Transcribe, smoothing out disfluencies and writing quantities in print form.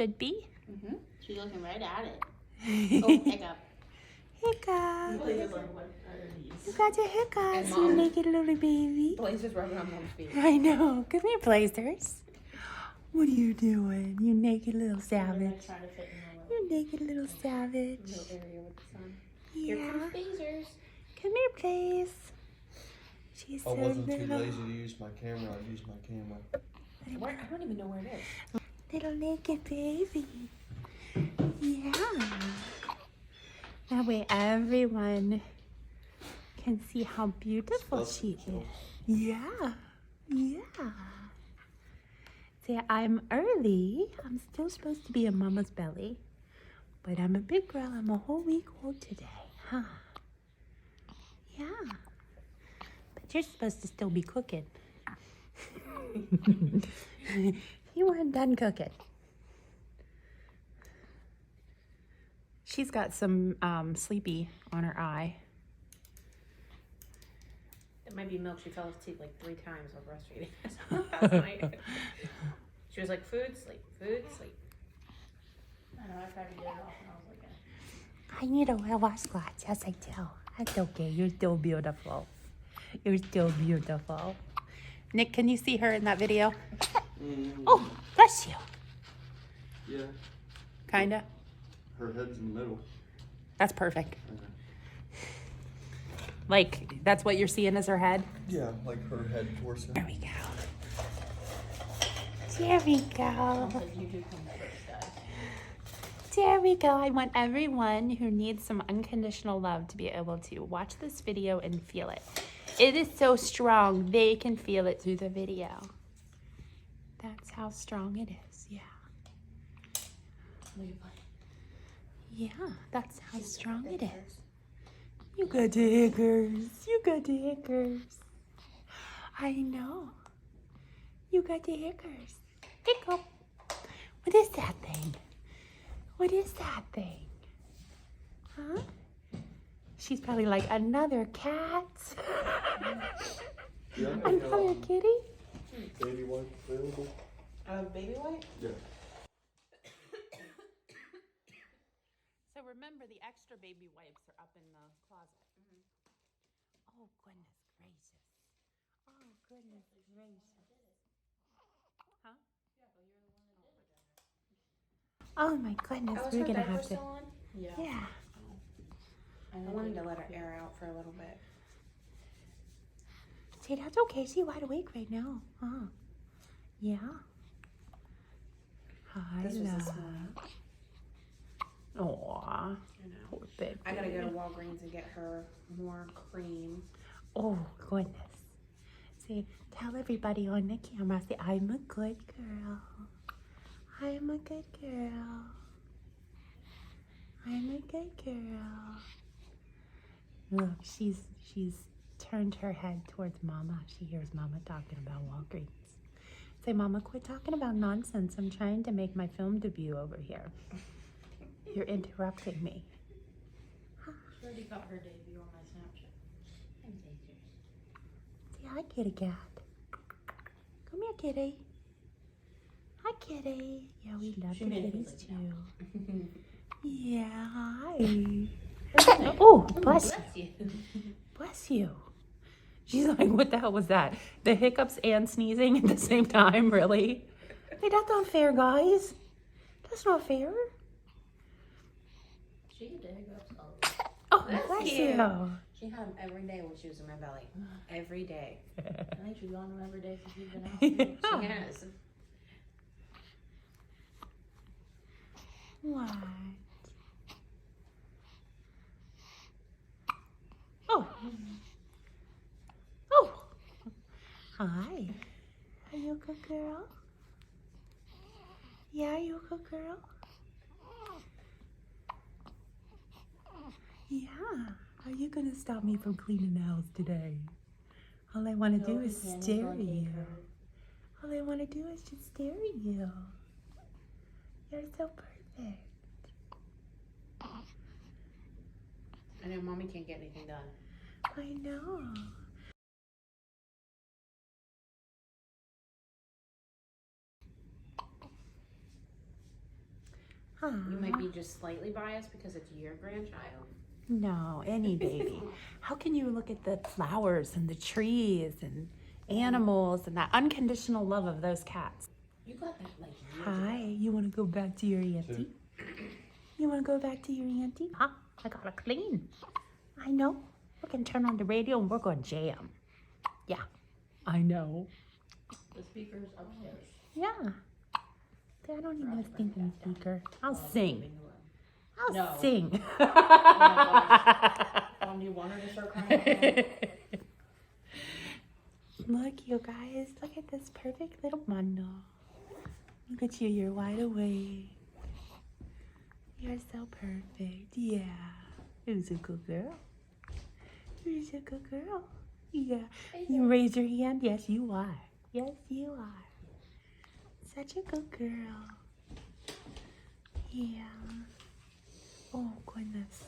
Should be. She's looking right at it. Oh, hiccup. Hiccup. You got your hiccups, you naked little baby. Blazer's rubbing on Mom's feet. I know. Come here, Blazers. What are you doing, you naked little savage? You naked little savage. Little area with the sun. Yeah. Here comes Blazers. Come here, Blaze. She's so I wasn't too little. lazy to use my camera. I used my camera. I don't even know where it is. Little naked baby. Yeah. That way everyone can see how beautiful she is. Yeah. Yeah. See, I'm early. I'm still supposed to be in Mama's belly. But I'm a big girl. I'm a whole week old today. Huh? Yeah. But you're supposed to still be cooking. You weren't done cooking. She's got some sleepy on her eye. It might be milk. She fell asleep like 3 times while breastfeeding last night. She was like, food, sleep, food, sleep. I know, I tried to get it off and I was like, I need a washcloth. Yes, I do. That's okay. You're still beautiful. You're still beautiful. Nick, can you see her in that video? Oh, bless you. Yeah. Kinda. Her head's in the middle. That's perfect. Like, that's what you're seeing as her head? Yeah, like her head torso. There we go. There we go. you do come first, guys. There we go. I want everyone who needs some unconditional love to be able to watch this video and feel it. It is so strong, they can feel it through the video. That's how strong it is, yeah. Yeah, that's how strong it is. You got the hickers. You got the hickers. I know. You got the hickers. Hiccup. What is that thing? What is that thing? Huh? She's probably like, another cat? Another kitty? Baby wipe available? Baby wipe? Yeah. So remember, the extra baby wipes are up in the closet. Oh, goodness gracious. Oh, goodness gracious. Huh? Oh, my goodness. We're going to have to. Yeah. Yeah. I wanted to let her air out for a little bit. See, that's okay. She's wide awake right now. Huh? Yeah. Hi, This was this love. morning. Aw. Poor baby. I gotta go to Walgreens and get her more cream. Oh, goodness. See, tell everybody on the camera, say, I'm a good girl. I'm a good girl. I'm a good girl. Look, she's turned her head towards Mama. She hears Mama talking about Walgreens. Say, Mama, quit talking about nonsense. I'm trying to make my film debut over here. You're interrupting me. She already got her debut on my Snapchat. Say hi, kitty cat. Come here, kitty. Hi, kitty. Yeah, we love the kitties too. Yeah, hi. Oh, bless you. Bless you. She's like, what the hell was that? The hiccups and sneezing at the same time, really? Hey, that's not fair, guys. That's not fair. She had hiccups all the time. Oh, That's bless cute. you. She had them every day when she was in my belly. Every day. I think she's on them every day since she's been out. Yeah. She has. What? Oh. Oh. Hi. Are you a good girl? Yeah, are you a good girl? Yeah. Are you gonna stop me from cleaning the house today? All I want to do is stare at you. All I want to do is just stare at you. You're so perfect. I know Mommy can't get anything done. I know. You might be just slightly biased because it's your grandchild. No, any baby. How can you look at the flowers and the trees and animals and that unconditional love of those cats? You got that like years Hi, ago. you want to go back to your auntie? You want to go back to your auntie? Huh? I gotta clean. I know. We can turn on the radio and we're going to jam. Yeah, I know. The speaker's upstairs. Yeah. I don't need no stinking speaker. I'll sing. I'll No. sing. Do you want her to start crying? Look, you guys. Look at this perfect little mundo. Look at you. You're wide awake. You're so perfect. Yeah. Who's a good girl? Who's a good girl? Yeah. You raise your hand? Yes, you are. Yes, you are. Such a good girl. Yeah. Oh, goodness.